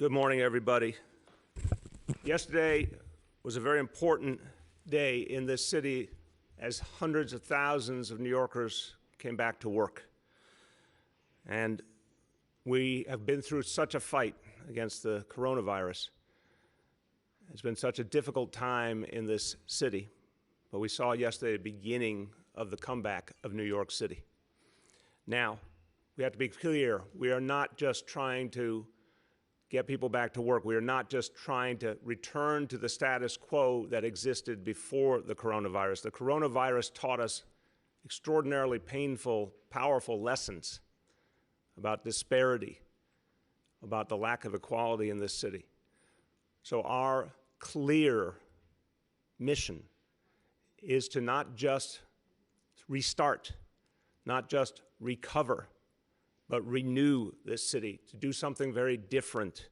Good morning, everybody. Yesterday was a very important day in this city as hundreds of thousands of New Yorkers came back to work. And we have been through such a fight against the coronavirus. It's been such a difficult time in this city, but we saw yesterday the beginning of the comeback of New York City. Now, we have to be clear, we are not just trying to get people back to work. We are not just trying to return to the status quo that existed before the coronavirus. The coronavirus taught us extraordinarily painful, powerful lessons about disparity, about the lack of equality in this city. So our clear mission is to not just restart, not just recover, but renew this city, to do something very different,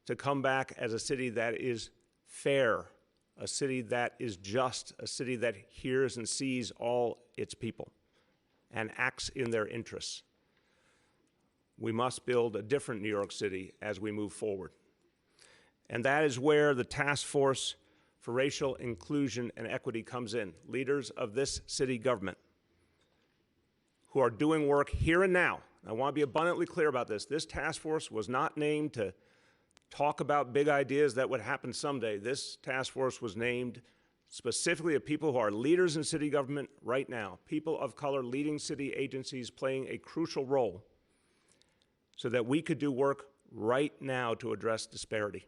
to come back as a city that is fair, a city that is just, a city that hears and sees all its people and acts in their interests. We must build a different New York City as we move forward. And that is where the Task Force for Racial Inclusion and Equity comes in. Leaders of this city government who are doing work here and now. I want to be abundantly clear about this. This task force was not named to talk about big ideas that would happen someday. This task force was named specifically of people who are leaders in city government right now, people of color leading city agencies playing a crucial role so that we could do work right now to address disparity.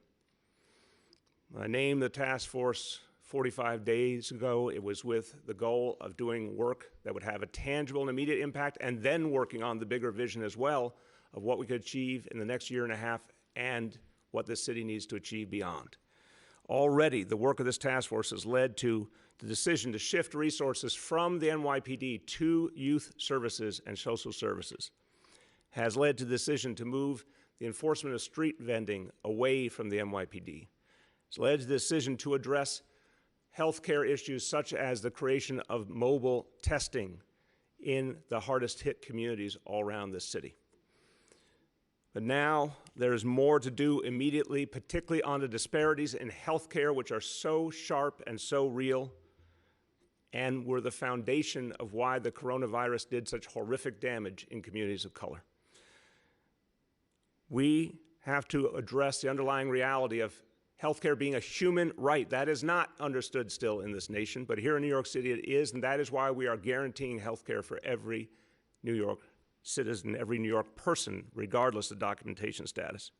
I named the task force 45 days ago. It was with the goal of doing work that would have a tangible and immediate impact, and then working on the bigger vision as well of what we could achieve in the next year and a half and what this city needs to achieve beyond. Already, the work of this task force has led to the decision to shift resources from the NYPD to youth services and social services, has led to the decision to move the enforcement of street vending away from the NYPD. It's led to the decision to address healthcare issues such as the creation of mobile testing in the hardest hit communities all around this city. But now there is more to do immediately, particularly on the disparities in healthcare, which are so sharp and so real, and were the foundation of why the coronavirus did such horrific damage in communities of color. We have to address the underlying reality of healthcare being a human right. That is not understood still in this nation, but here in New York City it is, and that is why we are guaranteeing healthcare for every New York citizen, every New York person, regardless of documentation status.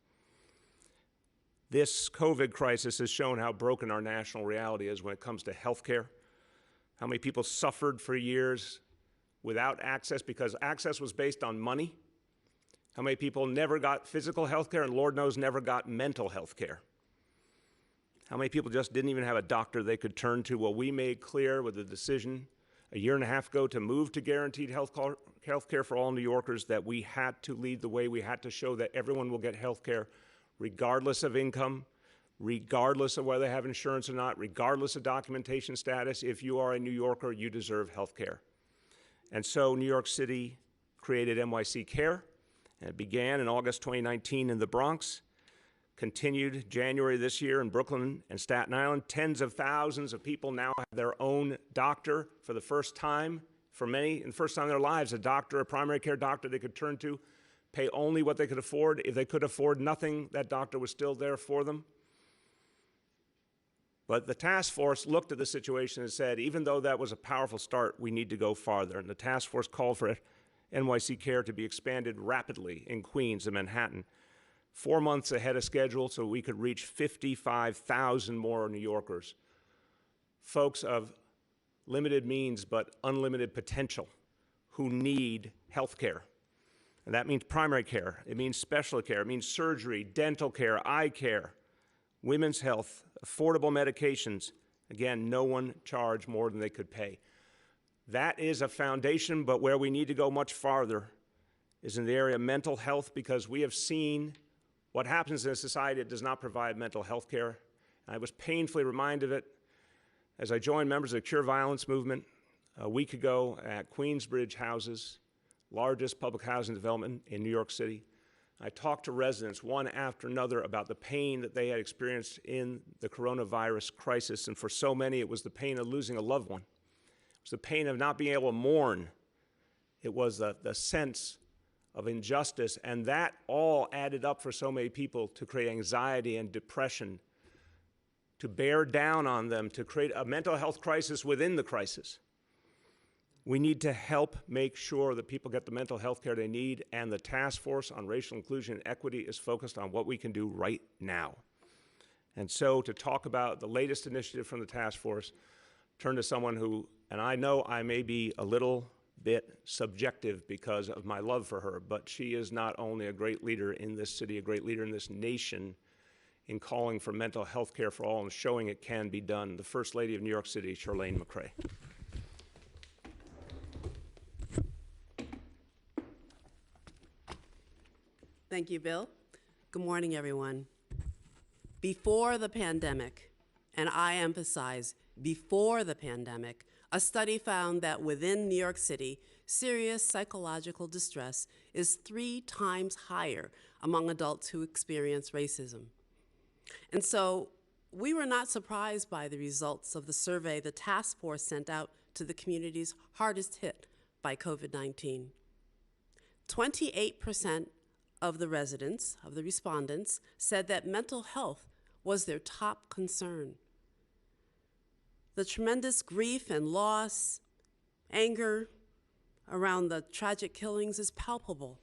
This COVID crisis has shown how broken our national reality is when it comes to healthcare, how many people suffered for years without access because access was based on money, how many people never got physical healthcare and Lord knows never got mental healthcare. How many people just didn't even have a doctor they could turn to? Well, we made clear with the decision a year and a half ago to move to guaranteed health care for all New Yorkers that we had to lead the way. We had to show that everyone will get health care regardless of income, regardless of whether they have insurance or not, regardless of documentation status. If you are a New Yorker, you deserve health care. And so New York City created NYC Care, and it began in August 2019 in the Bronx. Continued January this year in Brooklyn and Staten Island. Tens of thousands of people now have their own doctor for the first time. For many, in the first time in their lives, a doctor, a primary care doctor they could turn to, pay only what they could afford. If they could afford nothing, that doctor was still there for them. But the task force looked at the situation and said, even though that was a powerful start, we need to go farther. And the task force called for NYC Care to be expanded rapidly in Queens and Manhattan, 4 months ahead of schedule so we could reach 55,000 more New Yorkers, folks of limited means but unlimited potential who need health care. And that means primary care, it means special care, it means surgery, dental care, eye care, women's health, affordable medications. Again, no one charged more than they could pay. That is a foundation, but where we need to go much farther is in the area of mental health, because we have seen what happens in a society that does not provide mental health care. I was painfully reminded of it as I joined members of the Cure Violence movement a week ago at Queensbridge Houses, largest public housing development in New York City, I talked to residents one after another about the pain that they had experienced in the coronavirus crisis, and for so many it was the pain of losing a loved one. It was the pain of not being able to mourn. It was the sense of injustice, and that all added up for so many people to create anxiety and depression, to bear down on them, to create a mental health crisis within the crisis. We need to help make sure that people get the mental health care they need, and the Task Force on Racial Inclusion and Equity is focused on what we can do right now. And so to talk about the latest initiative from the task force, turn to someone who, and I know I may be a little bit subjective because of my love for her, but she is not only a great leader in this city, a great leader in this nation in calling for mental health care for all and showing it can be done. The First Lady of New York City, Charlene McCray. Thank you, Bill. Good morning, everyone. Before the pandemic, and I emphasize before the pandemic, a study found that within New York City, serious psychological distress is 3 times higher among adults who experience racism. And so we were not surprised by the results of the survey the task force sent out to the communities hardest hit by COVID-19. 28% of the residents, of the respondents, said that mental health was their top concern. The tremendous grief and loss, anger around the tragic killings is palpable.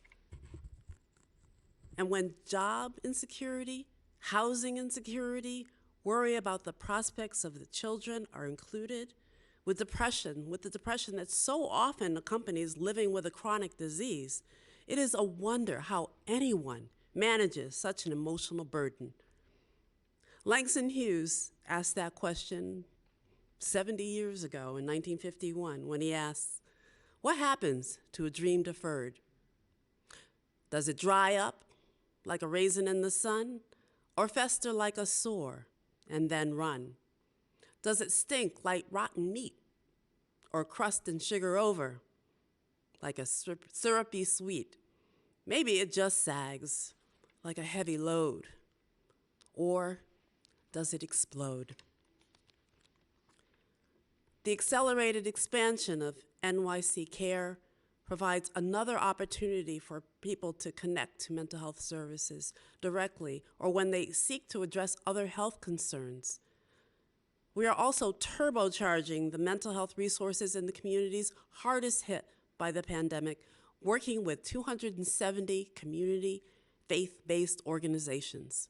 And when job insecurity, housing insecurity, worry about the prospects of the children are included, with the depression that so often accompanies living with a chronic disease, it is a wonder how anyone manages such an emotional burden. Langston Hughes asked that question 70 years ago in 1951 when he asked, "What happens to a dream deferred? Does it dry up like a raisin in the sun, or fester like a sore and then run? Does it stink like rotten meat, or crust and sugar over like a syrupy sweet? Maybe it just sags like a heavy load, or does it explode?" The accelerated expansion of NYC Care provides another opportunity for people to connect to mental health services directly or when they seek to address other health concerns. We are also turbocharging the mental health resources in the communities hardest hit by the pandemic, working with 270 community faith-based organizations.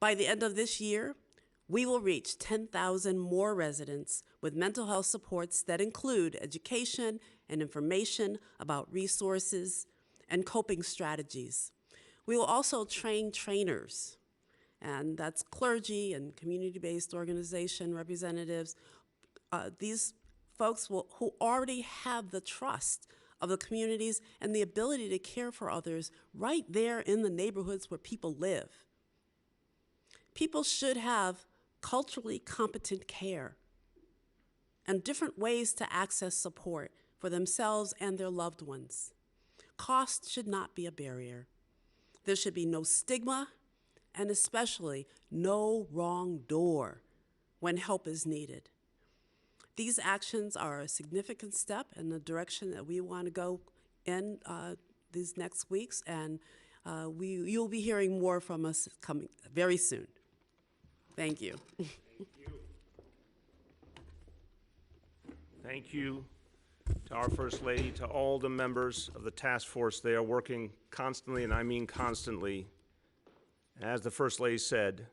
By the end of this year, we will reach 10,000 more residents with mental health supports that include education and information about resources and coping strategies. We will also train trainers, and that's clergy and community-based organization representatives. These folks who already have the trust of the communities and the ability to care for others right there in the neighborhoods where people live. People should have culturally competent care and different ways to access support for themselves and their loved ones. Cost should not be a barrier. There should be no stigma, and especially no wrong door when help is needed. These actions are a significant step in the direction that we want to go in these next weeks, and you'll be hearing more from us coming very soon. Thank you. Thank you. Thank you to our First Lady, to all the members of the task force. They are working constantly, and I mean constantly. As the First Lady said,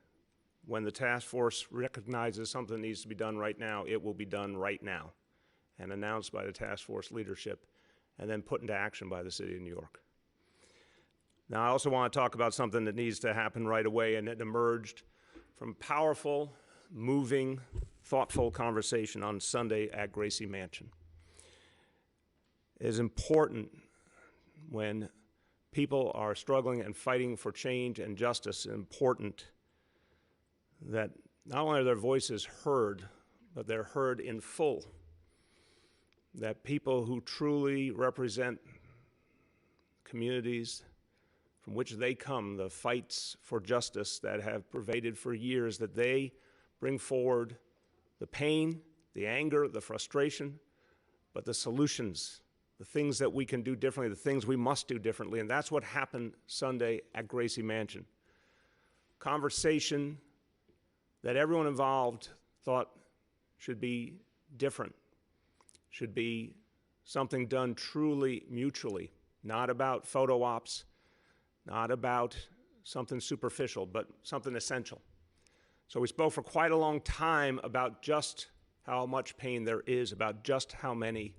when the task force recognizes something needs to be done right now, it will be done right now, and announced by the task force leadership, and then put into action by the City of New York. Now, I also want to talk about something that needs to happen right away, and it emerged from powerful, moving, thoughtful conversation on Sunday at Gracie Mansion. It is important when people are struggling and fighting for change and justice, important that not only are their voices heard, but they're heard in full. That people who truly represent communities, from which they come, the fights for justice that have pervaded for years, that they bring forward the pain, the anger, the frustration, but the solutions, the things that we can do differently, the things we must do differently. And that's what happened Sunday at Gracie Mansion. Conversation that everyone involved thought should be different, should be something done truly mutually, not about photo ops, not about something superficial, but something essential. So we spoke for quite a long time about just how much pain there is, about just how many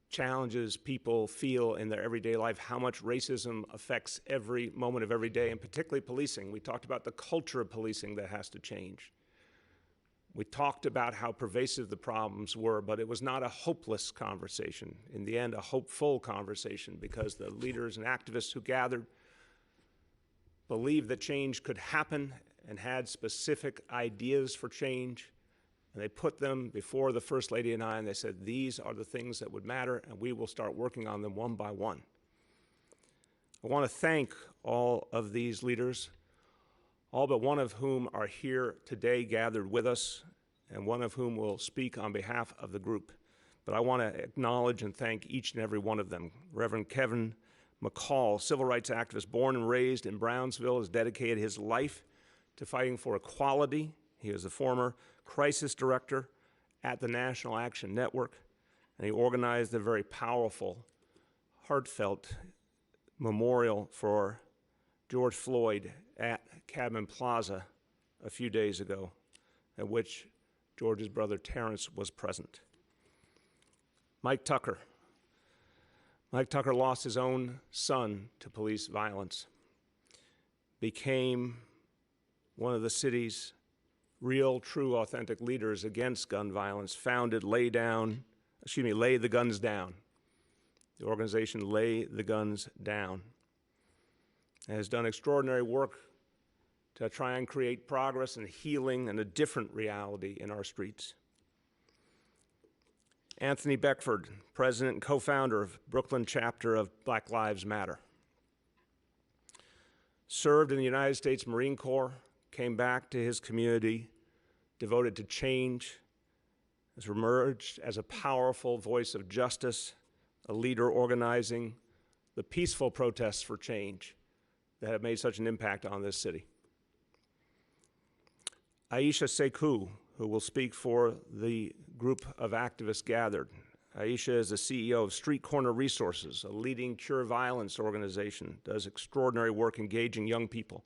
challenges people feel in their everyday life, how much racism affects every moment of every day, and particularly policing. We talked about the culture of policing that has to change. We talked about how pervasive the problems were, but it was not a hopeless conversation. In the end, a hopeful conversation, because the leaders and activists who gathered believed that change could happen and had specific ideas for change. And they put them before the First Lady and I, and they said, these are the things that would matter, and we will start working on them one by one. I want to thank all of these leaders, all but one of whom are here today gathered with us, and one of whom will speak on behalf of the group. But I want to acknowledge and thank each and every one of them. Reverend Kevin Mccall, civil rights activist born and raised in Brownsville, has dedicated his life to fighting for equality. He was the former crisis director at the National Action Network, and he organized a very powerful, heartfelt memorial for George Floyd at Cadman Plaza a few days ago, at which George's brother Terrence was present. Mike Tucker. Mike Tucker lost his own son to police violence, became one of the city's real, true, authentic leaders against gun violence, founded Lay the Guns Down. The organization Lay the Guns Down has done extraordinary work to try and create progress and healing and a different reality in our streets. Anthony Beckford, president and co-founder of Brooklyn chapter of Black Lives Matter, served in the United States Marine Corps, came back to his community, devoted to change, has emerged as a powerful voice of justice, a leader organizing the peaceful protests for change that have made such an impact on this city. Aisha Sekou, who will speak for the group of activists gathered. Aisha is the CEO of Street Corner Resources, a leading cure violence organization, does extraordinary work engaging young people,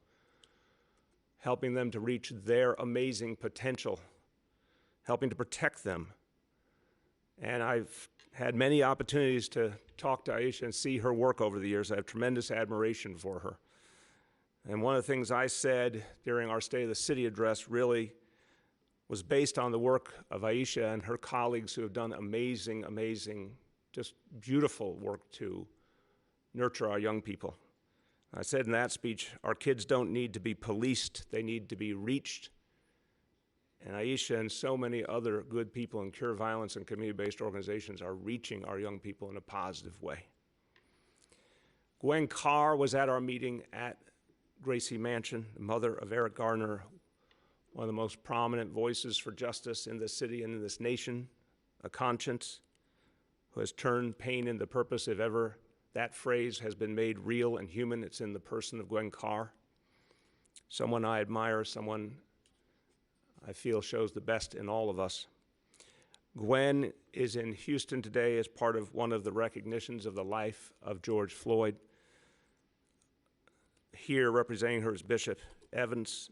helping them to reach their amazing potential, helping to protect them. And I've had many opportunities to talk to Aisha and see her work over the years. I have tremendous admiration for her. And one of the things I said during our State of the City address really was based on the work of Aisha and her colleagues who have done amazing, just beautiful work to nurture our young people. I said in that speech, our kids don't need to be policed, they need to be reached. And Aisha and so many other good people in cure violence and community-based organizations are reaching our young people in a positive way. Gwen Carr was at our meeting at Gracie Mansion, the mother of Eric Garner, one of the most prominent voices for justice in this city and in this nation, a conscience who has turned pain into purpose. If ever that phrase has been made real and human, it's in the person of Gwen Carr. Someone I admire, someone I feel shows the best in all of us. Gwen is in Houston today as part of one of the recognitions of the life of George Floyd. Here representing her is Bishop Evans,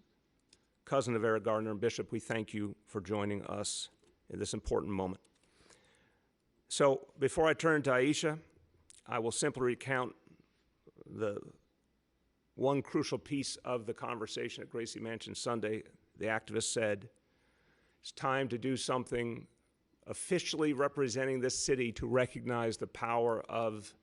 cousin of Eric Garner. And Bishop, we thank you for joining us in this important moment. So before I turn to Aisha, I will simply recount the one crucial piece of the conversation at Gracie Mansion Sunday. The activist said, it's time to do something officially representing this city to recognize the power of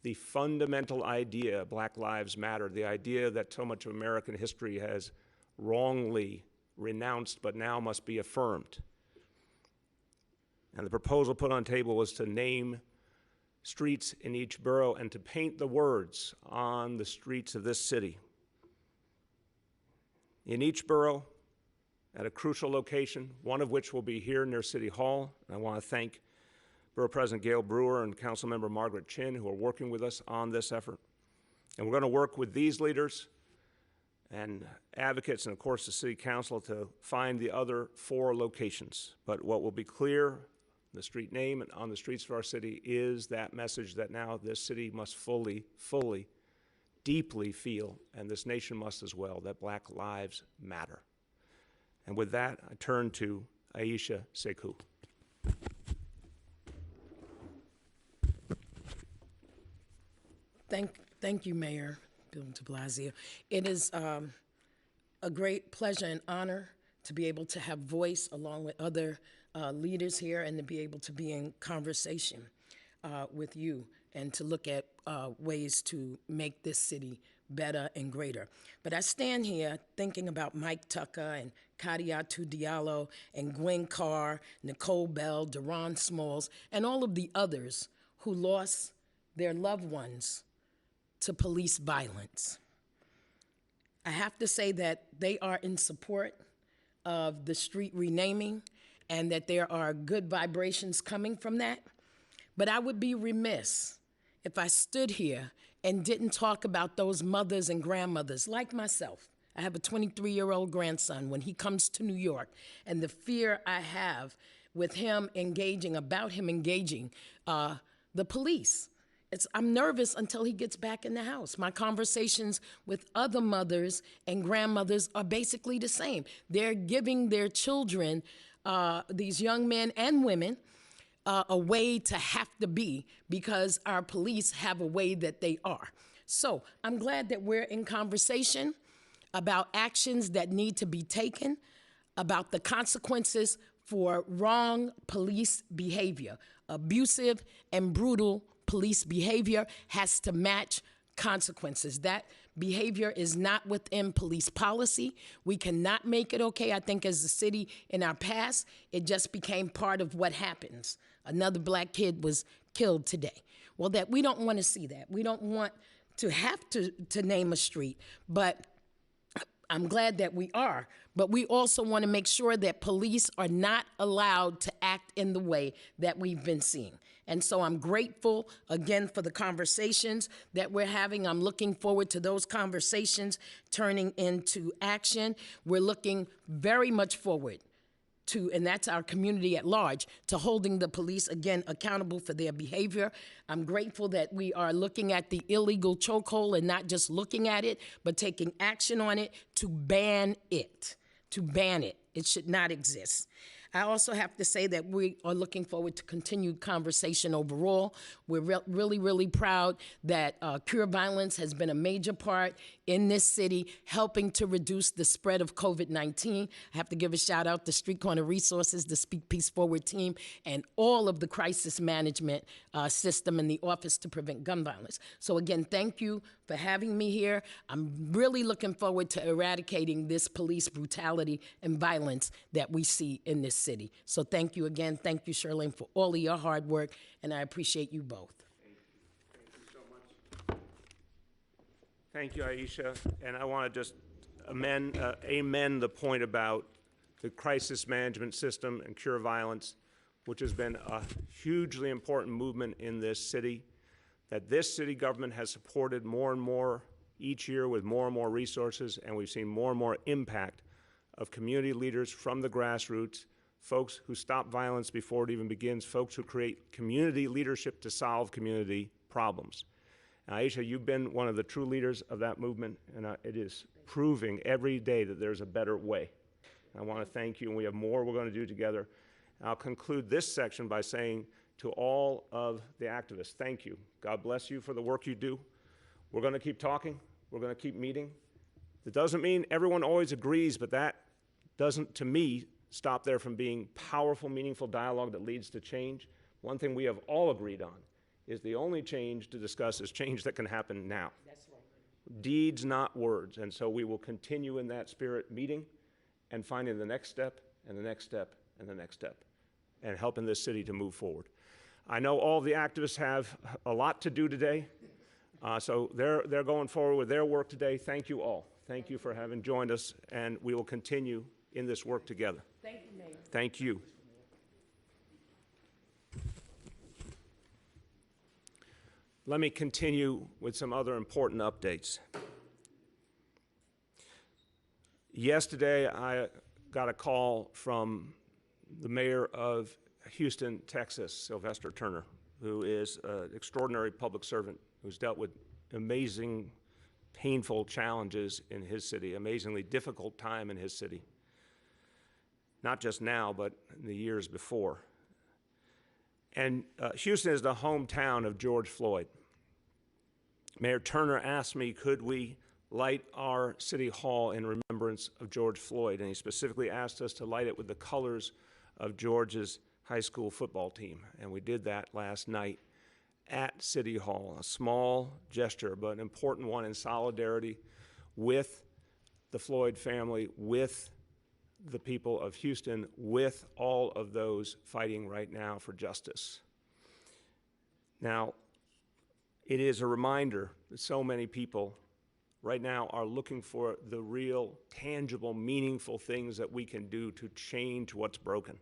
the fundamental idea, Black Lives Matter, the idea that so much of American history has wrongly renounced but now must be affirmed. And the proposal put on the table was to name streets in each borough and to paint the words on the streets of this city. In each borough, at a crucial location, one of which will be here near City Hall. And I want to thank Borough President Gail Brewer and Councilmember Margaret Chin, who are working with us on this effort. And we're going to work with these leaders and advocates and, of course, the City Council to find the other 4 locations. But what will be clear, the street name and on the streets of our city, is that message that now this city must fully, deeply feel, and this nation must as well, that Black lives matter. And with that, I turn to Aisha Sekou. Thank you, Mayor Bill de Blasio. It is a great pleasure and honor to be able to have voice along with other leaders here and to be able to be in conversation with you and to look at ways to make this city better and greater. But I stand here thinking about Mike Tucker and Kadiatu Diallo and Gwen Carr, Nicole Bell, Deron Smalls, and all of the others who lost their loved ones to police violence. I have to say that they are in support of the street renaming and that there are good vibrations coming from that. But I would be remiss if I stood here and didn't talk about those mothers and grandmothers like myself. I have a 23-year-old grandson. When he comes to New York, and the fear I have with him engaging the police. I'm nervous until he gets back in the house. My conversations with other mothers and grandmothers are basically the same. They're giving their children, these young men and women, a way to have to be because our police have a way that they are. So I'm glad that we're in conversation about actions that need to be taken, about the consequences for wrong police behavior. Abusive and brutal police behavior has to match consequences. That behavior is not within police policy. We cannot make it okay. I think as a city in our past, it just became part of what happens. Another Black kid was killed today. Well, that we don't want to see that. We don't want to have to name a street, but I'm glad that we are, but we also want to make sure that police are not allowed to act in the way that we've been seeing. And so I'm grateful, again, for the conversations that we're having. I'm looking forward to those conversations turning into action. We're looking very much forward to, and that's our community at large, to holding the police, again, accountable for their behavior. I'm grateful that we are looking at the illegal chokehold and not just looking at it, but taking action on it to ban it, It should not exist. I also have to say that we are looking forward to continued conversation overall. We're really proud that Cure Violence has been a major part in this city, helping to reduce the spread of COVID-19. I have to give a shout out to Street Corner Resources, the Speak Peace Forward team, and all of the crisis management system in the Office to Prevent Gun Violence. So again, thank you for having me here. I'm really looking forward to eradicating this police brutality and violence that we see in this city. So thank you again. Thank you, Charlene, for all of your hard work, and I appreciate you both. Thank you so much. Thank you, Aisha. And I want to just amen the point about the crisis management system and Cure Violence, which has been a hugely important movement in this city, that this city government has supported more and more each year with more and more resources, and we've seen more and more impact of community leaders from the grassroots, folks who stop violence before it even begins, folks who create community leadership to solve community problems. And Aisha, you've been one of the true leaders of that movement, and it is proving every day that there's a better way. I want to thank you, and we have more we're going to do together. I'll conclude this section by saying to all of the activists, thank you. God bless you for the work you do. We're going to keep talking. We're going to keep meeting. It doesn't mean everyone always agrees, but that doesn't, to me, stop there from being powerful, meaningful dialogue that leads to change. One thing we have all agreed on is the only change to discuss is change that can happen now. That's right. Deeds, not words. And so we will continue in that spirit, meeting and finding the next step and the next step and the next step, and helping this city to move forward. I know all the activists have a lot to do today, so they're going forward with their work today. Thank you all. Thank you for having joined us, and we will continue in this work together. Thank you, Mayor. Thank you. Let me continue with some other important updates. Yesterday, I got a call from the mayor of Houston, Texas, Sylvester Turner, who is an extraordinary public servant who's dealt with amazing, painful challenges in his city, amazingly difficult time in his city. Not just now, but in the years before. And Houston is the hometown of George Floyd. Mayor Turner asked me, could we light our city hall in remembrance of George Floyd? And he specifically asked us to light it with the colors of George's high school football team. And we did that last night at City Hall, a small gesture, but an important one in solidarity with the Floyd family, with the people of Houston, with all of those fighting right now for justice. Now, it is a reminder that so many people right now are looking for the real, tangible, meaningful things that we can do to change what's broken.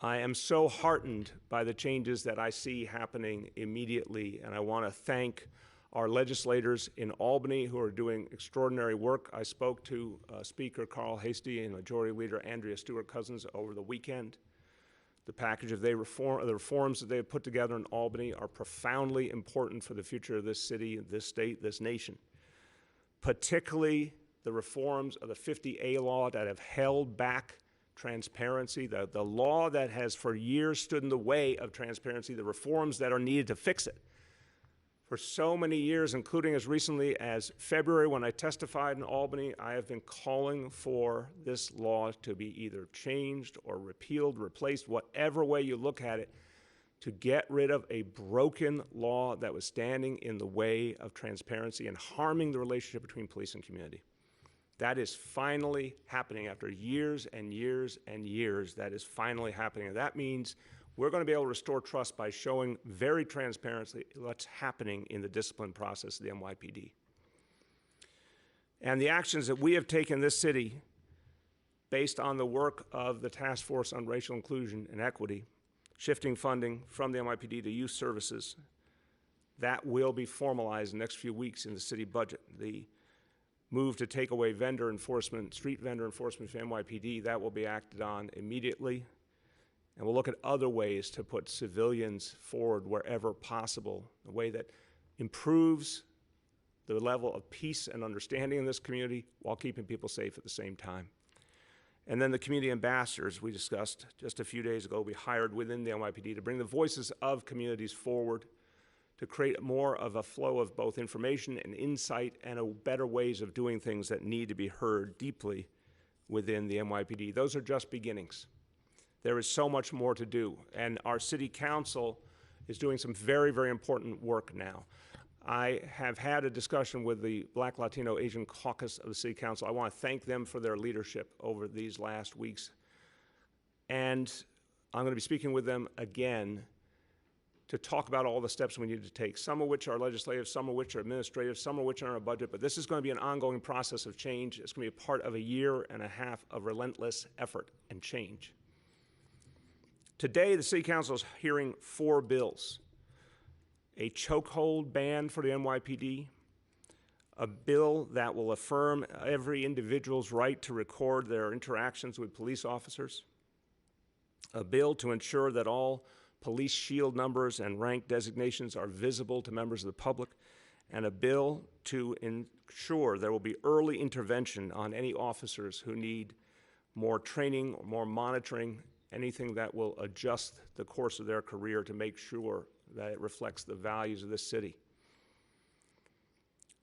I am so heartened by the changes that I see happening immediately, and I want to thank our legislators in Albany who are doing extraordinary work. I spoke to Speaker Carl Hastie and Majority Leader Andrea Stewart-Cousins over the weekend. The package of the reforms that they have put together in Albany are profoundly important for the future of this city, this state, this nation. Particularly the reforms of the 50A law that have held back transparency, the law that has for years stood in the way of transparency, the reforms that are needed to fix it. For so many years, including as recently as February when I testified in Albany, I have been calling for this law to be either changed or repealed, replaced, whatever way you look at it, to get rid of a broken law that was standing in the way of transparency and harming the relationship between police and community. That is finally happening after years and years and years. That is finally happening. And that means we're going to be able to restore trust by showing very transparently what's happening in the discipline process of the NYPD. And the actions that we have taken in this city based on the work of the Task Force on Racial Inclusion and Equity, shifting funding from the NYPD to youth services, that will be formalized in the next few weeks in the city budget. The move to take away vendor enforcement, street vendor enforcement from NYPD, that will be acted on immediately. And we'll look at other ways to put civilians forward wherever possible, a way that improves the level of peace and understanding in this community while keeping people safe at the same time. And then the community ambassadors we discussed just a few days ago, we hired within the NYPD to bring the voices of communities forward, to create more of a flow of both information and insight and better ways of doing things that need to be heard deeply within the NYPD. Those are just beginnings. There is so much more to do, and our city council is doing some very, very important work now. I have had a discussion with the Black, Latino, Asian caucus of the city council. I want to thank them for their leadership over these last weeks. And I'm going to be speaking with them again to talk about all the steps we need to take, some of which are legislative, some of which are administrative, some of which are in our budget, but this is going to be an ongoing process of change. It's going to be a part of a year and a half of relentless effort and change. Today, the City Council is hearing 4 bills. A chokehold ban for the NYPD, a bill that will affirm every individual's right to record their interactions with police officers, a bill to ensure that all police shield numbers and rank designations are visible to members of the public, and a bill to ensure there will be early intervention on any officers who need more training or more monitoring, anything that will adjust the course of their career to make sure that it reflects the values of this city.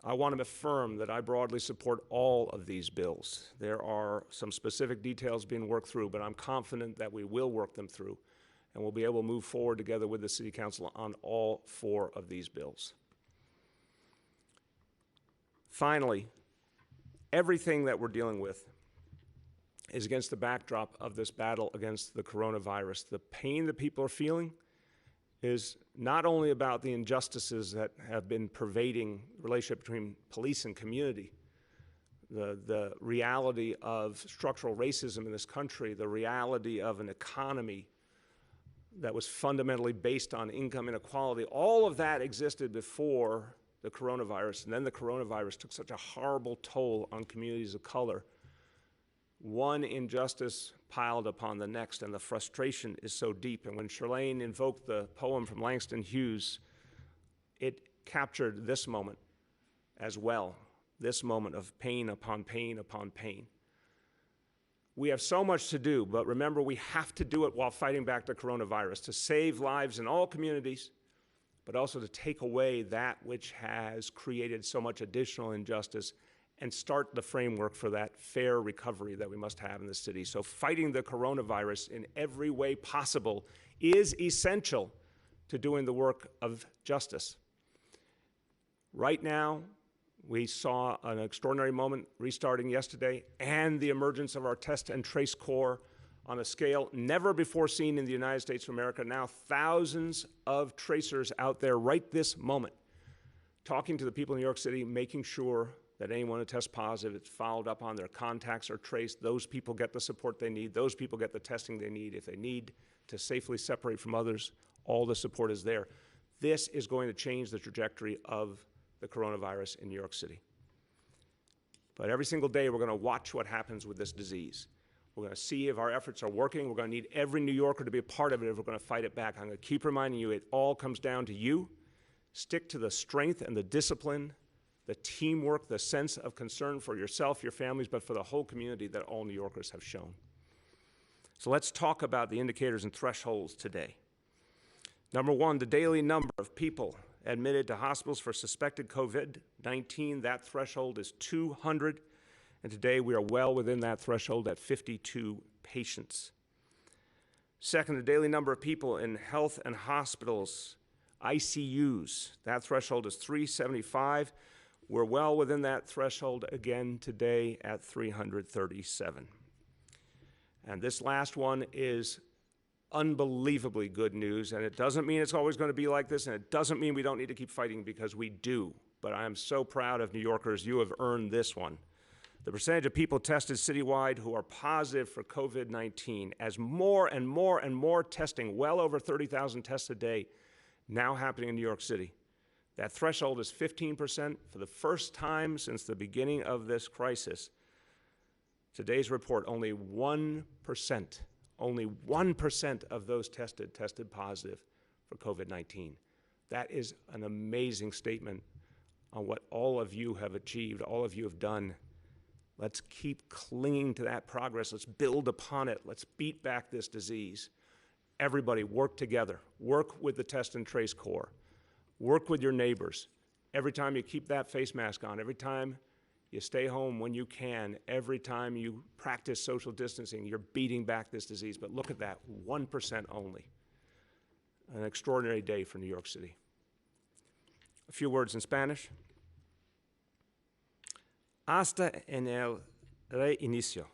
I want to affirm that I broadly support all of these bills. There are some specific details being worked through, but I'm confident that we will work them through, and we'll be able to move forward together with the City Council on all 4 of these bills. Finally, everything that we're dealing with is against the backdrop of this battle against the coronavirus. The pain that people are feeling is not only about the injustices that have been pervading the relationship between police and community, the reality of structural racism in this country, the reality of an economy that was fundamentally based on income inequality. All of that existed before the coronavirus, and then the coronavirus took such a horrible toll on communities of color. One injustice piled upon the next, and the frustration is so deep. And when Shirlane invoked the poem from Langston Hughes, it captured this moment as well, this moment of pain upon pain upon pain. We have so much to do, but remember, we have to do it while fighting back the coronavirus, to save lives in all communities, but also to take away that which has created so much additional injustice and start the framework for that fair recovery that we must have in the city. So fighting the coronavirus in every way possible is essential to doing the work of justice. Right now, we saw an extraordinary moment restarting yesterday and the emergence of our test and trace core on a scale never before seen in the United States of America. Now thousands of tracers out there right this moment, talking to the people in New York City, making sure that anyone who tests positive is followed up on, their contacts are traced, those people get the support they need, those people get the testing they need. If they need to safely separate from others, all the support is there. This is going to change the trajectory of the coronavirus in New York City. But every single day, we're going to watch what happens with this disease. We're going to see if our efforts are working. We're going to need every New Yorker to be a part of it if we're going to fight it back. I'm going to keep reminding you, it all comes down to you. Stick to the strength and the discipline, the teamwork, the sense of concern for yourself, your families, but for the whole community that all New Yorkers have shown. So let's talk about the indicators and thresholds today. Number one, the daily number of people admitted to hospitals for suspected COVID-19. That threshold is 200, and today we are well within that threshold at 52 patients. Second, the daily number of people in health and hospitals, ICUs, that threshold is 375. We're well within that threshold again today at 337. And this last one is unbelievably good news, and it doesn't mean it's always going to be like this, and it doesn't mean we don't need to keep fighting, because we do. But I am so proud of New Yorkers. You have earned this one. The percentage of people tested citywide who are positive for COVID-19, as more and more and more testing, well over 30,000 tests a day, now happening in New York City. That threshold is 15% for the first time since the beginning of this crisis. Today's report, only 1% of those tested positive for COVID-19. That is an amazing statement on what all of you have achieved, all of you have done. Let's keep clinging to that progress. Let's build upon it. Let's beat back this disease. Everybody work together. Work with the Test and Trace Corps. Work with your neighbors. Every time you keep that face mask on, every time you stay home when you can, every time you practice social distancing, you're beating back this disease. But look at that, 1% only. An extraordinary day for New York City. A few words in Spanish. Hasta en el reinicio,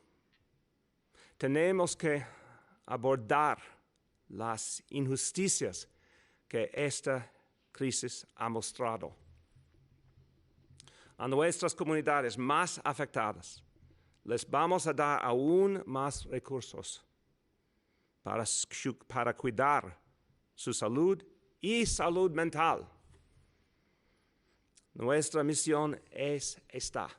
tenemos que abordar las injusticias que esta crisis ha mostrado. A nuestras comunidades más afectadas les vamos a dar aún más recursos para cuidar su salud y salud mental. Nuestra misión es esta.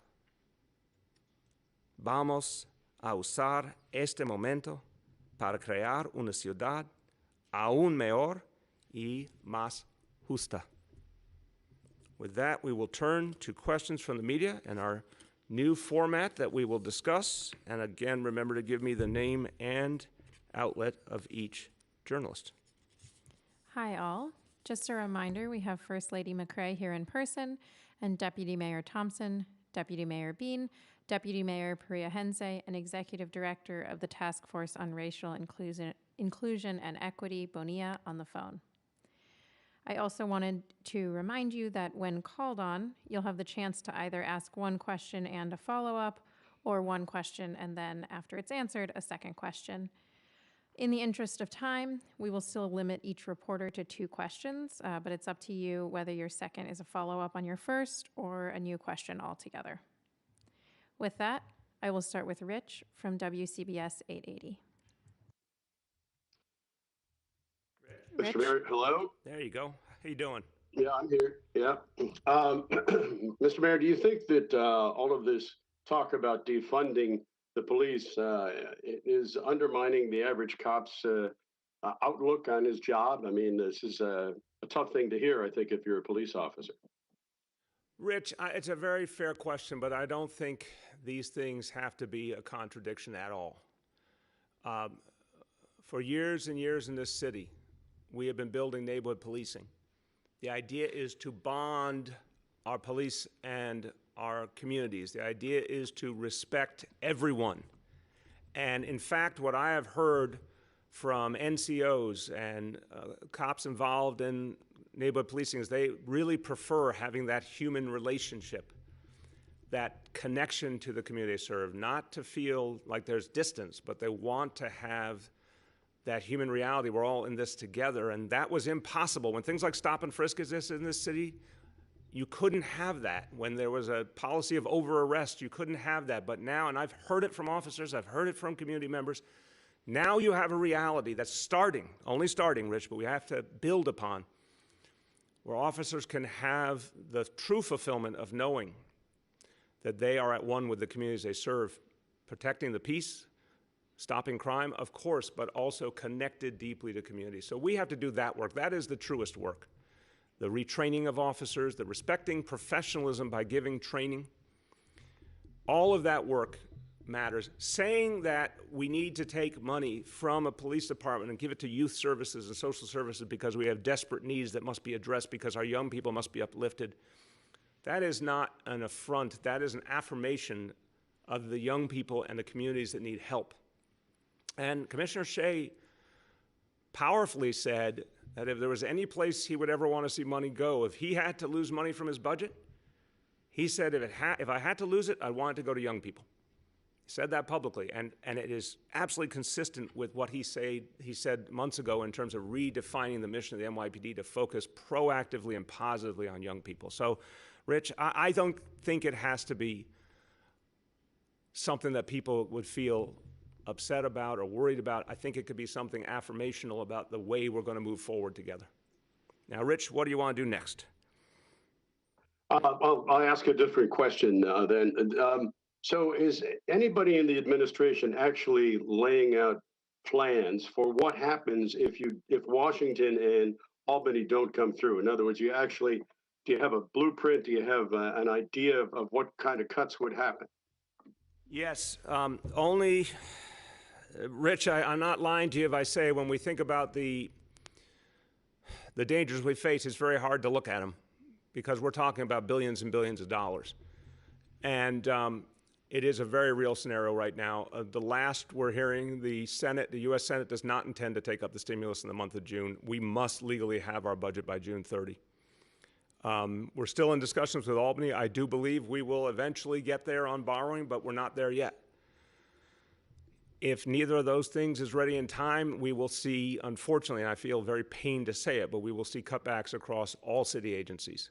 Vamos a usar este momento para crear una ciudad aún mejor y más justa. With that, we will turn to questions from the media and our new format that we will discuss. And again, remember to give me the name and outlet of each journalist. Hi, all. Just a reminder, we have First Lady McCray here in person, and Deputy Mayor Thompson, Deputy Mayor Bean, Deputy Mayor Perea Hense, and Executive Director of the Task Force on Racial Inclusion and Equity, Bonilla, on the phone. I also wanted to remind you that when called on, you'll have the chance to either ask one question and a follow-up, or one question and then, after it's answered, a second question. In the interest of time, we will still limit each reporter to 2 questions, but it's up to you whether your second is a follow-up on your first or a new question altogether. With that, I will start with Rich from WCBS 880. Mr. Mayor, hello? There you go. How you doing? Yeah, I'm here. Yeah. Mr. Mayor, do you think that all of this talk about defunding the police is undermining the average cop's outlook on his job? I mean, this is a tough thing to hear, I think, if you're a police officer. Rich, it's a very fair question, but I don't think these things have to be a contradiction at all. For years and years in this city, we have been building neighborhood policing. The idea is to bond our police and our communities. The idea is to respect everyone. And in fact, what I have heard from NCOs and cops involved in neighborhood policing is they really prefer having that human relationship, that connection to the community they serve, not to feel like there's distance, but they want to have that human reality. We're all in this together, and that was impossible. When things like stop and frisk exist in this city, you couldn't have that. When there was a policy of over-arrest, you couldn't have that. But now, and I've heard it from officers, I've heard it from community members, now you have a reality that's starting, only starting, Rich, but we have to build upon, where officers can have the true fulfillment of knowing that they are at one with the communities they serve, protecting the peace, stopping crime, of course, but also connected deeply to community. So we have to do that work. That is the truest work. The retraining of officers, the respecting professionalism by giving training. All of that work matters. Saying that we need to take money from a police department and give it to youth services and social services because we have desperate needs that must be addressed because our young people must be uplifted, that is not an affront. That is an affirmation of the young people and the communities that need help. And Commissioner Shea powerfully said that if there was any place he would ever want to see money go, if he had to lose money from his budget, he said if I had to lose it, I'd want it to go to young people. He said that publicly, and it is absolutely consistent with what he said months ago in terms of redefining the mission of the NYPD to focus proactively and positively on young people. So, Rich, I don't think it has to be something that people would feel upset about or worried about. I think it could be something affirmational about the way we're going to move forward together. Now, Rich, what do you want to do next? I'll ask a different question then. So is anybody in the administration actually laying out plans for what happens if Washington and Albany don't come through? In other words, do you have a blueprint? Do you have an idea of what kind of cuts would happen? Yes, Rich, I'm not lying to you if I say when we think about the dangers we face, it's very hard to look at them because we're talking about billions and billions of dollars. And it is a very real scenario right now. The last we're hearing, the U.S. Senate does not intend to take up the stimulus in the month of June. We must legally have our budget by June 30. We're still in discussions with Albany. I do believe we will eventually get there on borrowing, but we're not there yet. If neither of those things is ready in time, we will see, unfortunately, and I feel very pained to say it, but we will see cutbacks across all city agencies.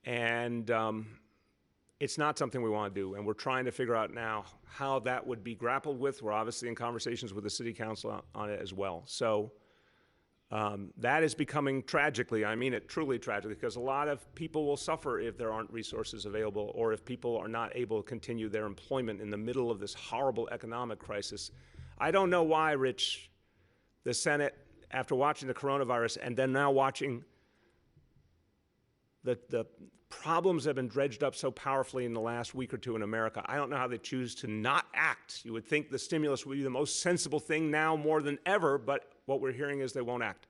And it's not something we want to do, and we're trying to figure out now how that would be grappled with. We're obviously in conversations with the city council on it as well. So that is becoming tragically, I mean it truly tragically, because a lot of people will suffer if there aren't resources available or if people are not able to continue their employment in the middle of this horrible economic crisis. I don't know why, Rich, the Senate, after watching the coronavirus and then now watching the problems that have been dredged up so powerfully in the last week or two in America, I don't know how they choose to not act. You would think the stimulus would be the most sensible thing now more than ever, but what we're hearing is they won't act.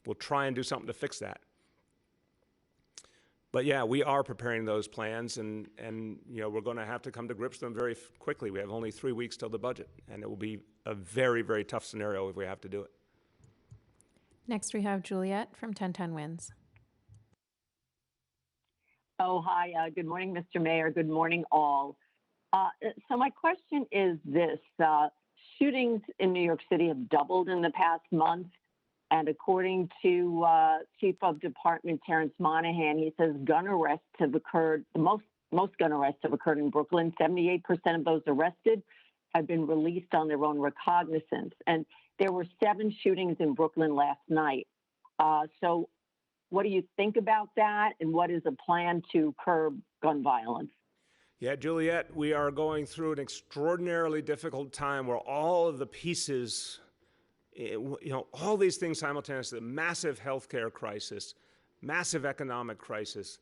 We'll try and do something to fix that. But yeah, we are preparing those plans, and you know, we're going to have to come to grips with them very quickly. We have only 3 weeks till the budget, and it will be a very, very tough scenario if we have to do it. Next, we have Juliet from 1010 Wins. Oh, hi. Good morning, Mr. Mayor. Good morning, all. So my question is this. Shootings in New York City have doubled in the past month. And according to Chief of Department Terrence Monahan, he says gun arrests have occurred, most gun arrests have occurred in Brooklyn. 78% of those arrested have been released on their own recognizance. And there were 7 shootings in Brooklyn last night. So what do you think about that? And what is a plan to curb gun violence? Yeah, Juliet, we are going through an extraordinarily difficult time where all of the pieces, all these things simultaneously, massive healthcare crisis, massive economic crisis,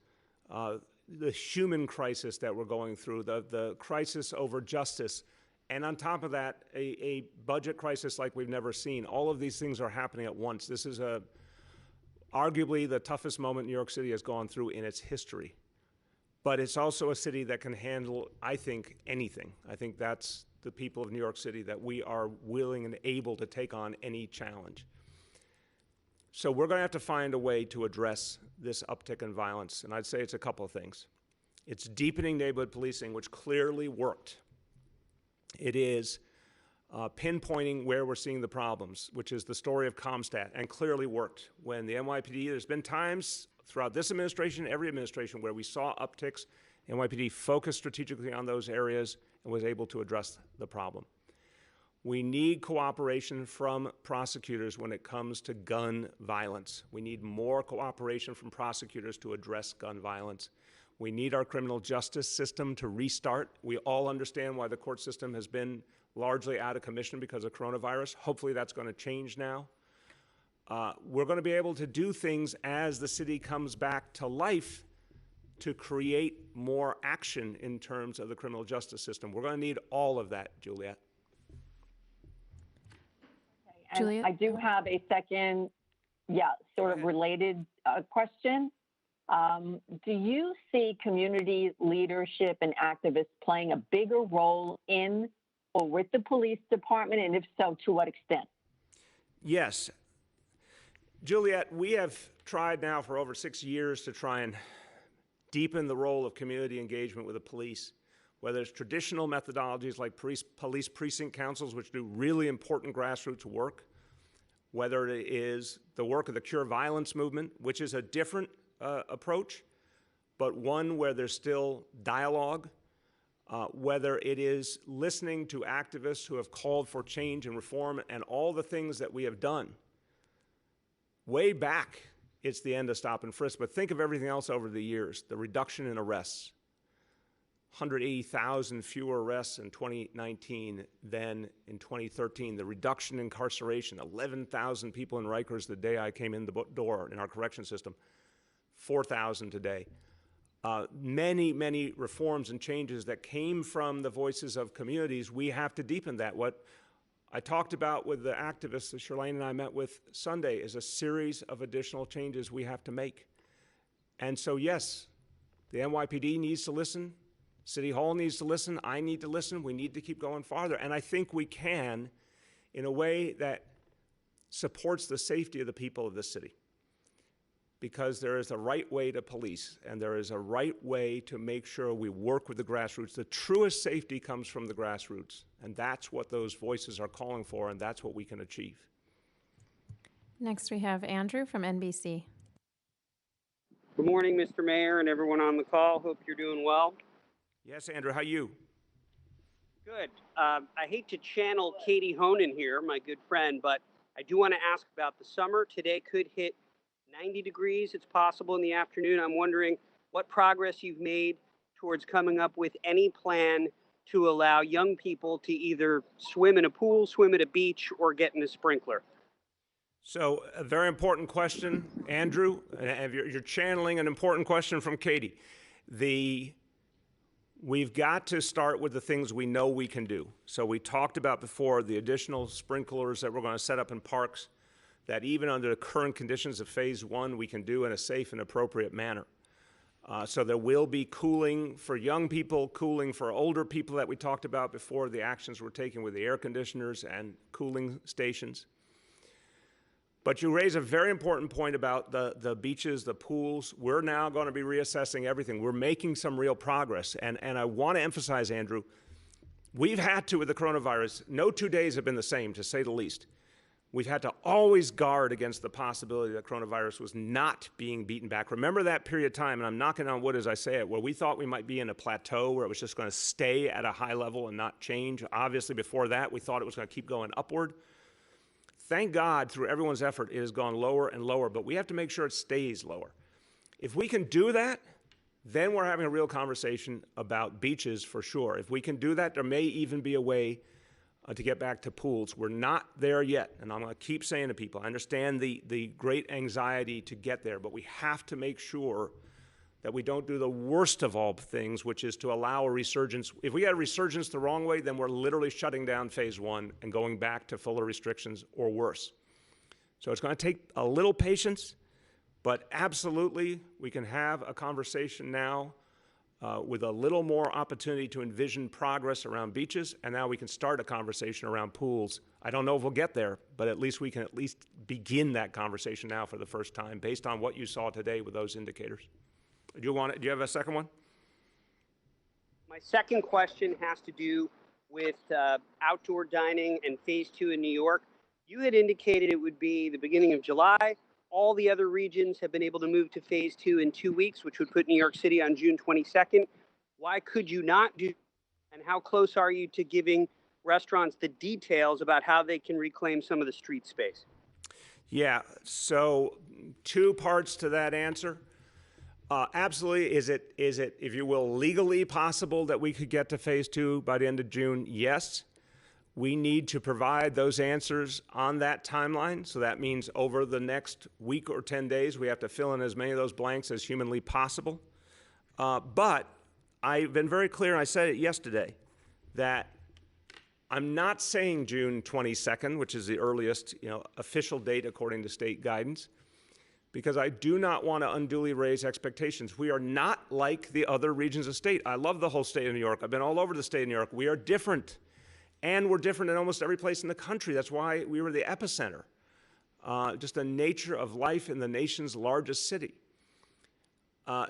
the human crisis that we're going through, the crisis over justice, and on top of that, a budget crisis like we've never seen. All of these things are happening at once. This is arguably the toughest moment New York City has gone through in its history. But it's also a city that can handle, I think, anything. I think that's the people of New York City, that we are willing and able to take on any challenge. So we're going to have to find a way to address this uptick in violence, and I'd say it's a couple of things. It's deepening neighborhood policing, which clearly worked. It is pinpointing where we're seeing the problems, which is the story of Comstat, and clearly worked. When the NYPD, there's been times throughout this administration, every administration, where we saw upticks, NYPD focused strategically on those areas and was able to address the problem. We need cooperation from prosecutors when it comes to gun violence. We need more cooperation from prosecutors to address gun violence. We need our criminal justice system to restart. We all understand why the court system has been largely out of commission because of coronavirus. Hopefully that's going to change now. We're going to be able to do things as the city comes back to life to create more action in terms of the criminal justice system. We're going to need all of that, Juliet. And Juliet? I do have a second, sort of related question. Do you see community leadership and activists playing a bigger role in or with the police department, and if so, to what extent? Yes. Juliet, we have tried now for over 6 years to try and deepen the role of community engagement with the police, whether it's traditional methodologies like police precinct councils, which do really important grassroots work, whether it is the work of the Cure Violence movement, which is a different approach, but one where there's still dialogue, whether it is listening to activists who have called for change and reform, and all the things that we have done. Way back, it's the end of stop and frisk, but think of everything else over the years. The reduction in arrests, 180,000 fewer arrests in 2019 than in 2013. The reduction in incarceration, 11,000 people in Rikers the day I came in the door in our correction system, 4,000 today. Many, many reforms and changes that came from the voices of communities. We have to deepen that. What I talked about with the activists that Shirlane and I met with Sunday is a series of additional changes we have to make. And so, yes, the NYPD needs to listen. City Hall needs to listen. I need to listen. We need to keep going farther. And I think we can in a way that supports the safety of the people of this city. Because there is a right way to police, and there is a right way to make sure we work with the grassroots. The truest safety comes from the grassroots, and that's what those voices are calling for, and that's what we can achieve. Next, we have Andrew from NBC. Good morning, Mr. Mayor, and everyone on the call. Hope you're doing well. Yes, Andrew, how are you? Good. I hate to channel Katie Honan here, my good friend, but I do want to ask about the summer. Today could hit 90 degrees. It's possible in the afternoon. I'm wondering what progress you've made towards coming up with any plan to allow young people to either swim in a pool, swim at a beach, or get in a sprinkler. So a very important question, Andrew. You're channeling an important question from Katie. We've got to start with the things we know we can do. So we talked about before the additional sprinklers that we're going to set up in parks, that even under the current conditions of phase 1, we can do in a safe and appropriate manner. So there will be cooling for young people, cooling for older people that we talked about before, the actions we're taking with the air conditioners and cooling stations. But you raise a very important point about the beaches, the pools. We're now going to be reassessing everything. We're making some real progress. And I want to emphasize, Andrew, we've had to, with the coronavirus, no 2 days have been the same, to say the least. We've had to always guard against the possibility that coronavirus was not being beaten back. Remember that period of time, and I'm knocking on wood as I say it, where we thought we might be in a plateau where it was just going to stay at a high level and not change. Obviously, before that, we thought it was going to keep going upward. Thank God, through everyone's effort, it has gone lower and lower, but we have to make sure it stays lower. If we can do that, then we're having a real conversation about beaches for sure. If we can do that, there may even be a way to get back to pools. We're not there yet, and I'm going to keep saying to people, I understand the great anxiety to get there, but we have to make sure that we don't do the worst of all things, which is to allow a resurgence. If we had a resurgence the wrong way, then we're literally shutting down phase one and going back to fuller restrictions or worse. So it's going to take a little patience, but absolutely we can have a conversation now with a little more opportunity to envision progress around beaches, and now we can start a conversation around pools. I don't know if we'll get there, but at least we can at least begin that conversation now for the first time based on what you saw today with those indicators. Do you have a second one? My second question has to do with outdoor dining and phase two in New York. You had indicated it would be the beginning of July. All the other regions have been able to move to phase two in 2 weeks, which would put New York City on June 22nd. Why could you not do, and how close are you to giving restaurants the details about how they can reclaim some of the street space? Yeah, so 2 parts to that answer. Absolutely, is it, if you will, legally possible that we could get to phase two by the end of June? Yes. We need to provide those answers on that timeline. So that means over the next week or 10 days, we have to fill in as many of those blanks as humanly possible. But I've been very clear, and I said it yesterday, that I'm not saying June 22nd, which is the earliest, official date according to state guidance, because I do not want to unduly raise expectations. We are not like the other regions of state. I love the whole state of New York. I've been all over the state of New York. We are different. And we're different in almost every place in the country. That's why we were the epicenter. Just the nature of life in the nation's largest city.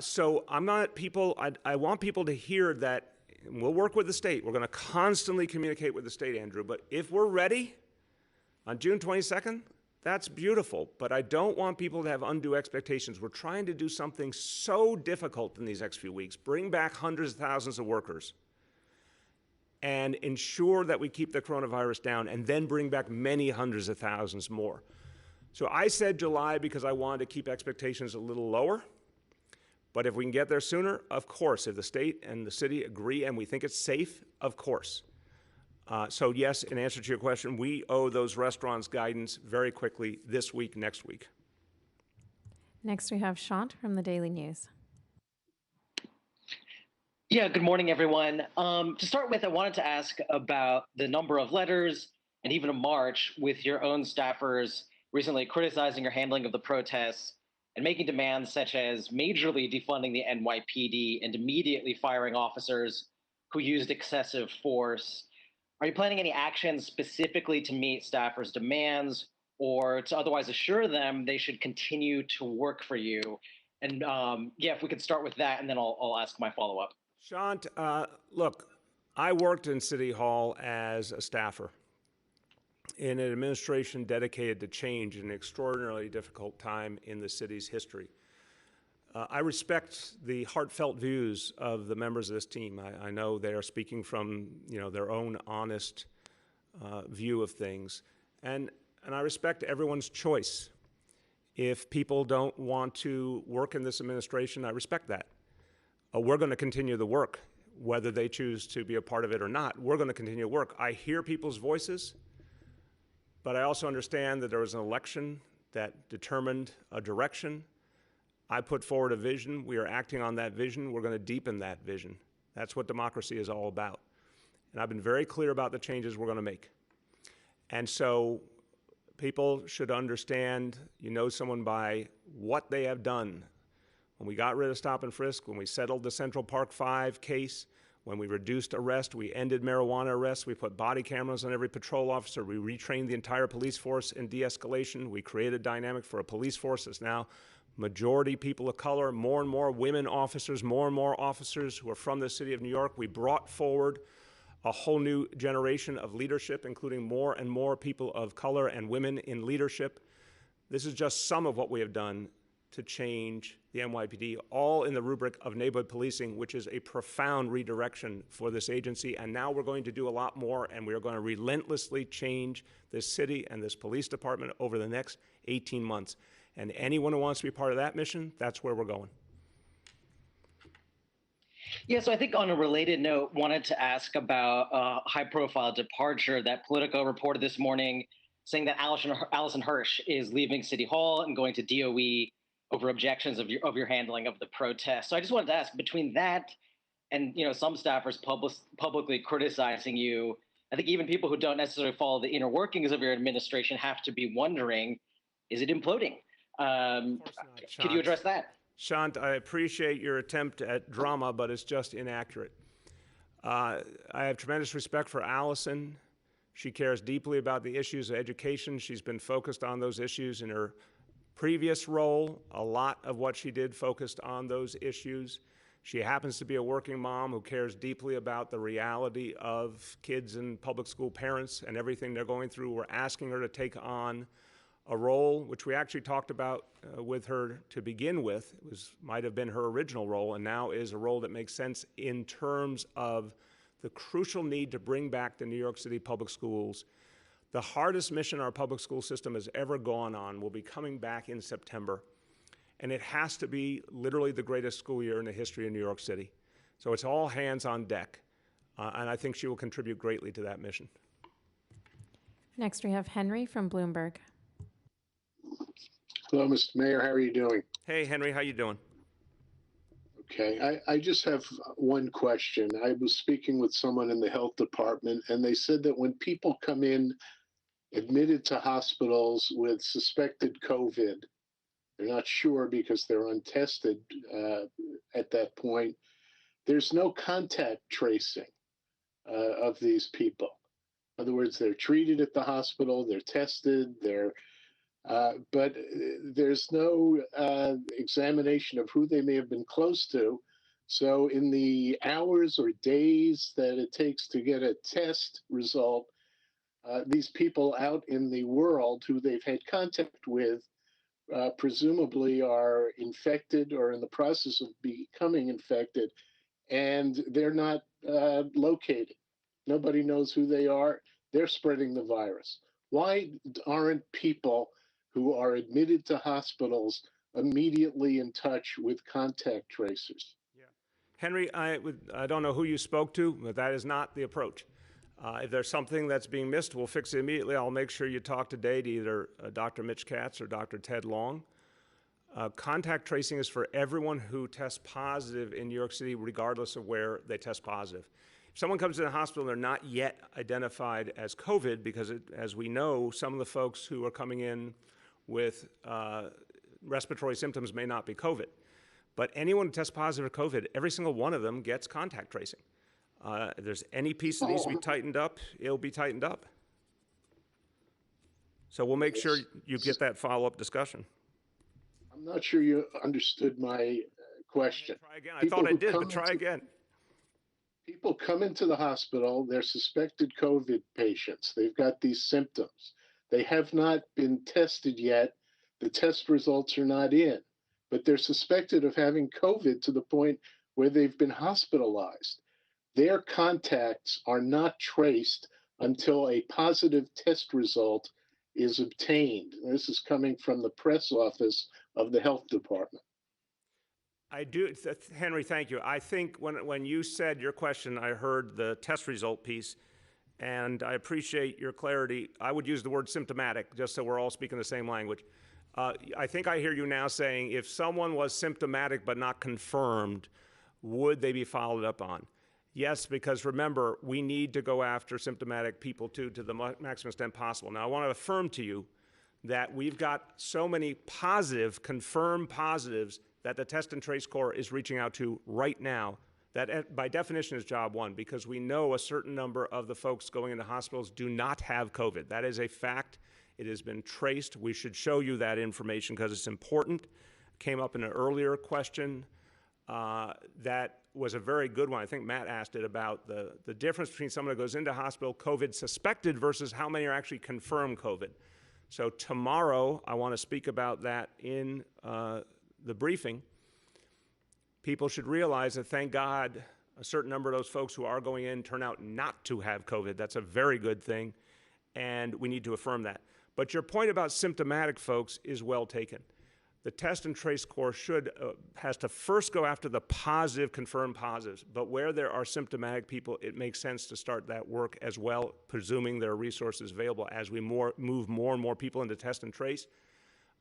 So I'm not people, I want people to hear that, and we'll work with the state. We're going to constantly communicate with the state, Andrew. But if we're ready on June 22nd, that's beautiful. But I don't want people to have undue expectations. We're trying to do something so difficult in these next few weeks. Bring back hundreds of thousands of workers and ensure that we keep the coronavirus down, and then bring back many hundreds of thousands more. So I said July because I wanted to keep expectations a little lower, but if we can get there sooner, of course. If the state and the city agree and we think it's safe, of course. So yes, in answer to your question, we owe those restaurants guidance very quickly this week, next week. Next, we have Shant from the Daily News. Yeah, good morning, everyone. To start with, I wanted to ask about the number of letters and even a march with your own staffers recently criticizing your handling of the protests and making demands such as majorly defunding the NYPD and immediately firing officers who used excessive force. Are you planning any actions specifically to meet staffers' demands or to otherwise assure them they should continue to work for you? And if we could start with that, and then I'll ask my follow-up. Shant, look, I worked in City Hall as a staffer in an administration dedicated to change in an extraordinarily difficult time in the city's history. I respect the heartfelt views of the members of this team. I know they are speaking from their own honest view of things, and I respect everyone's choice. If people don't want to work in this administration, I respect that. We're going to continue the work, whether they choose to be a part of it or not. We're going to continue to work. I hear people's voices, but I also understand that there was an election that determined a direction. I put forward a vision. We are acting on that vision. We're going to deepen that vision. That's what democracy is all about. And I've been very clear about the changes we're going to make. And so people should understand, someone by what they have done. When we got rid of stop and frisk, when we settled the Central Park 5 case, When we reduced arrest, we ended marijuana arrests, we put body cameras on every patrol officer, we retrained the entire police force in de-escalation, we created a dynamic for a police force that's now majority people of color, more and more women officers, more and more officers who are from the city of New York. We brought forward a whole new generation of leadership, including more and more people of color and women in leadership. This is just some of what we have done to change the NYPD, all in the rubric of neighborhood policing, which is a profound redirection for this agency. And now we're going to do a lot more, and we are going to relentlessly change this city and this police department over the next 18 months. And anyone who wants to be part of that mission, that's where we're going. Yeah, so I think on a related note, wanted to ask about a high-profile departure that Politico reported this morning, saying that Allison Hirsch is leaving City Hall and going to DOE over objections of your handling of the protest. So I just wanted to ask, between that and some staffers publicly criticizing you, I think even people who don't necessarily follow the inner workings of your administration have to be wondering, is it imploding? Could you address that? Shant, I appreciate your attempt at drama, but it's just inaccurate. I have tremendous respect for Allison. She cares deeply about the issues of education. She's been focused on those issues in her previous role. A lot of what she did focused on those issues. She happens to be a working mom who cares deeply about the reality of kids and public school parents and everything they're going through. We're asking her to take on a role which we actually talked about with her to begin with. It might have been her original role, and now is a role that makes sense in terms of the crucial need to bring back the New York City public schools. The hardest mission our public school system has ever gone on will be coming back in September, and it has to be literally the greatest school year in the history of New York City. So it's all hands on deck, and I think she will contribute greatly to that mission. Next, we have Henry from Bloomberg. Hello, Mr. Mayor. How are you doing? Hey, Henry, how you doing? Okay, I just have one question. I was speaking with someone in the health department, and they said that when people come in admitted to hospitals with suspected COVID, they're not sure because they're untested at that point. There's no contact tracing of these people. In other words, they're treated at the hospital, they're tested, but there's no examination of who they may have been close to. So in the hours or days that it takes to get a test result, these people out in the world who they've had contact with presumably are infected or in the process of becoming infected, and they're not located. Nobody knows who they are. They're spreading the virus. Why aren't people who are admitted to hospitals immediately in touch with contact tracers? Yeah. Henry, I don't know who you spoke to, but that is not the approach. If there's something that's being missed, we'll fix it immediately. I'll make sure you talk today to either Dr. Mitch Katz or Dr. Ted Long. Contact tracing is for everyone who tests positive in New York City, regardless of where they test positive. If someone comes to the hospital and they're not yet identified as COVID, because as we know, some of the folks who are coming in with respiratory symptoms may not be COVID. But anyone who tests positive for COVID, every single one of them gets contact tracing. If there's any piece that needs to be tightened up, it'll be tightened up. So we'll make sure you get that follow-up discussion. I'm not sure you understood my question. Try again. I thought I did, but try again. People come into the hospital, they're suspected COVID patients. They've got these symptoms. They have not been tested yet. The test results are not in, but they're suspected of having COVID to the point where they've been hospitalized. Their contacts are not traced until a positive test result is obtained. This is coming from the press office of the health department. I do, Henry, thank you. I think when you said your question, I heard the test result piece, and I appreciate your clarity. I would use the word symptomatic, just so we're all speaking the same language. I think I hear you now saying if someone was symptomatic but not confirmed, would they be followed up on? Yes, because remember, we need to go after symptomatic people too to the maximum extent possible. Now, I want to affirm to you that we've got so many confirmed positives that the Test and Trace Corps is reaching out to right now That, by definition, is job one, because we know a certain number of the folks going into hospitals do not have COVID. That is a fact. It has been traced. We should show you that information because it's important. Came up in an earlier question. That was a very good one. I think Matt asked it about the difference between someone that goes into hospital COVID suspected versus how many are actually confirmed COVID. So tomorrow, I want to speak about that in the briefing. People should realize that, thank God, a certain number of those folks who are going in turn out not to have COVID. That's a very good thing, and we need to affirm that. But your point about symptomatic folks is well taken. The test and trace core has to first go after the positive, confirmed positives. But where there are symptomatic people, it makes sense to start that work as well, presuming there are resources available as we move more and more people into test and trace.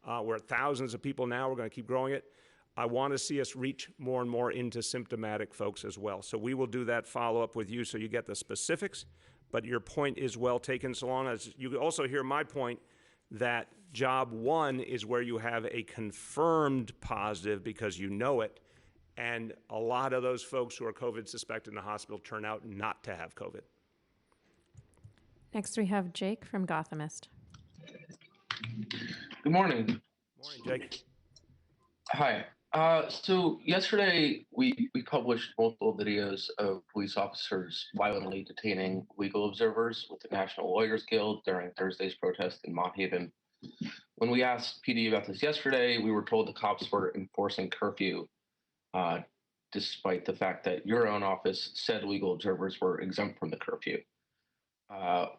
We're at thousands of people now. We're going to keep growing it. I want to see us reach more and more into symptomatic folks as well. So we will do that follow-up with you so you get the specifics. But your point is well taken, so long as you also hear my point that job one is where you have a confirmed positive because you know it, and a lot of those folks who are COVID suspected in the hospital turn out not to have COVID. Next, we have Jake from Gothamist. Good morning. Morning, Jake. Hi. So yesterday we published multiple videos of police officers violently detaining legal observers with the National Lawyers Guild during Thursday's protest in Mott Haven. When we asked PD about this yesterday, we were told the cops were enforcing curfew, despite the fact that your own office said legal observers were exempt from the curfew.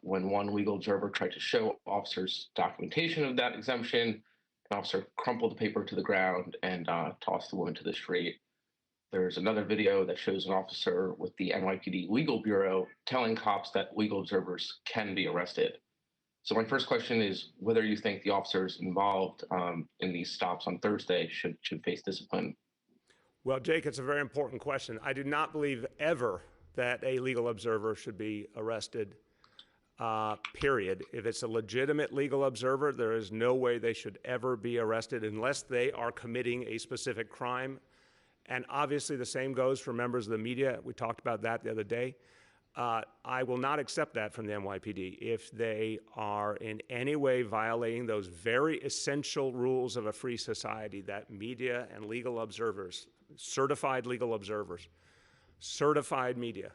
When one legal observer tried to show officers documentation of that exemption, an officer crumpled the paper to the ground and tossed the woman to the street. There's another video that shows an officer with the NYPD Legal Bureau telling cops that legal observers can be arrested. So my first question is whether you think the officers involved in these stops on Thursday should face discipline. Well, Jake, it's a very important question. I do not believe ever that a legal observer should be arrested. Period. If it's a legitimate legal observer, there is no way they should ever be arrested unless they are committing a specific crime. And obviously the same goes for members of the media. We talked about that the other day. I will not accept that from the NYPD. If they are in any way violating those very essential rules of a free society, that media and legal observers, certified legal observers, certified media,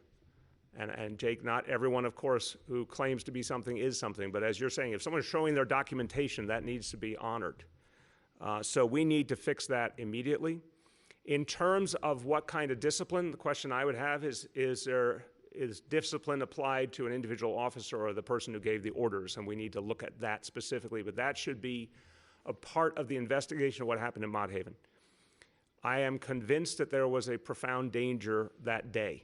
and Jake, not everyone, of course, who claims to be something is something, but as you're saying, if someone's showing their documentation, that needs to be honored. So we need to fix that immediately. In terms of what kind of discipline, the question I would have is discipline applied to an individual officer or the person who gave the orders? And we need to look at that specifically, but that should be a part of the investigation of what happened in Mott Haven. I am convinced that there was a profound danger that day.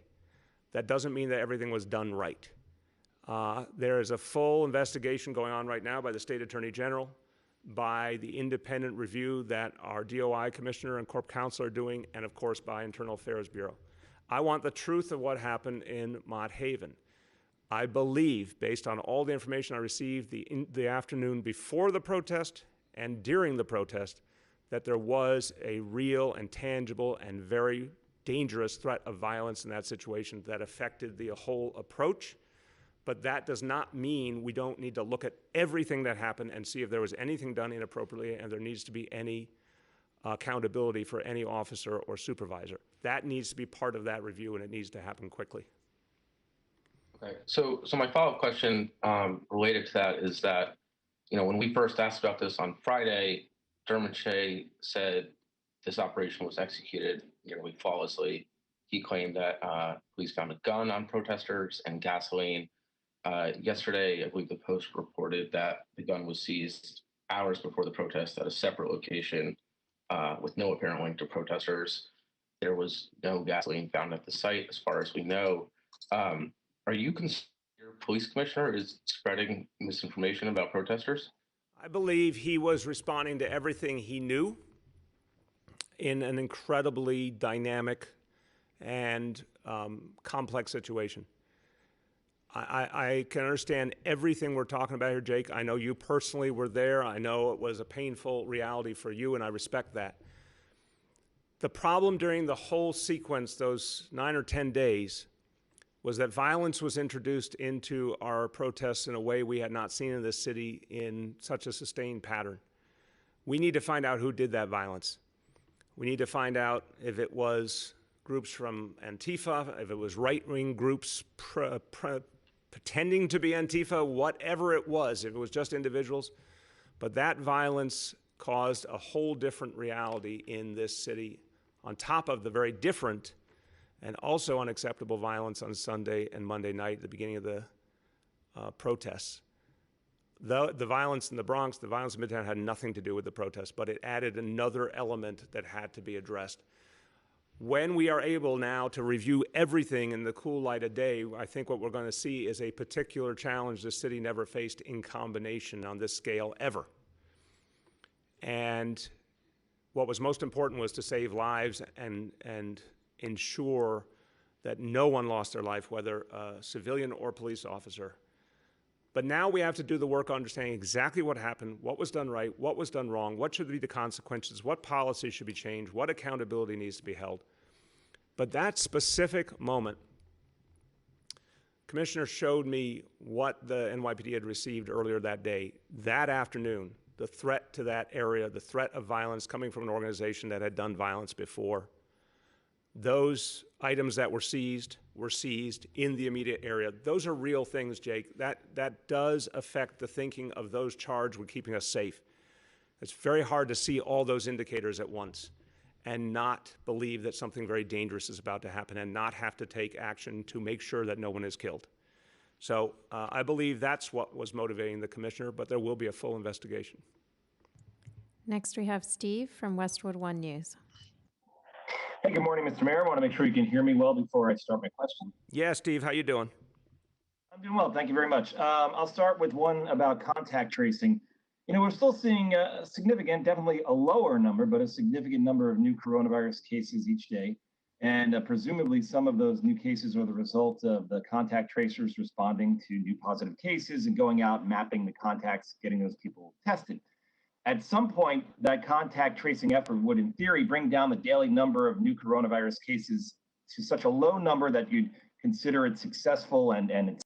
That doesn't mean that everything was done right. There is a full investigation going on right now by the State Attorney General, by the independent review that our DOI Commissioner and Corp Counsel are doing, and of course by Internal Affairs Bureau. I want the truth of what happened in Mott Haven. I believe, based on all the information I received the afternoon before the protest and during the protest, that there was a real and tangible and very dangerous threat of violence in that situation that affected the whole approach. But that does not mean we don't need to look at everything that happened and see if there was anything done inappropriately, and there needs to be any accountability for any officer or supervisor. That needs to be part of that review, and it needs to happen quickly. Okay, so my follow-up question related to that is that, when we first asked about this on Friday, Dermot Shea said this operation was executed nearly flawlessly. He claimed that police found a gun on protesters and gasoline. Yesterday, I believe the Post reported that the gun was seized hours before the protest at a separate location with no apparent link to protesters. There was no gasoline found at the site, as far as we know. Are you concerned your police commissioner is spreading misinformation about protesters? I believe he was responding to everything he knew in an incredibly dynamic and complex situation. I can understand everything we're talking about here, Jake. I know you personally were there. I know it was a painful reality for you, and I respect that. The problem during the whole sequence, those 9 or 10 days, was that violence was introduced into our protests in a way we had not seen in this city in such a sustained pattern. We need to find out who did that violence. We need to find out if it was groups from Antifa, if it was right-wing groups pretending to be Antifa, whatever it was, if it was just individuals. But that violence caused a whole different reality in this city, on top of the very different and also unacceptable violence on Sunday and Monday night at the beginning of the protests. The violence in the Bronx, the violence in Midtown had nothing to do with the protests, but it added another element that had to be addressed. When we are able now to review everything in the cool light of day, I think what we're going to see is a particular challenge the city never faced in combination on this scale ever. And what was most important was to save lives and ensure that no one lost their life, whether a civilian or police officer. But now we have to do the work of understanding exactly what happened, what was done right, what was done wrong, what should be the consequences, what policies should be changed, what accountability needs to be held. But that specific moment, Commissioner showed me what the NYPD had received earlier that day. That afternoon, the threat to that area, the threat of violence coming from an organization that had done violence before. Those items that were seized in the immediate area. Those are real things, Jake. That does affect the thinking of those charged with keeping us safe. It's very hard to see all those indicators at once and not believe that something very dangerous is about to happen and not have to take action to make sure that no one is killed. So I believe that's what was motivating the commissioner, but there will be a full investigation. Next, we have Steve from Westwood One News. Hey, good morning, Mr. Mayor. I want to make sure you can hear me well before I start my question. Yeah, Steve, how you doing? I'm doing well, thank you very much. I'll start with one about contact tracing. You know, we're still seeing a significant, definitely a lower number, but a significant number of new coronavirus cases each day. And presumably some of those new cases are the result of the contact tracers responding to new positive cases and going out, mapping the contacts, getting those people tested. At some point, that contact tracing effort would, in theory, bring down the daily number of new coronavirus cases to such a low number that you'd consider it successful and it's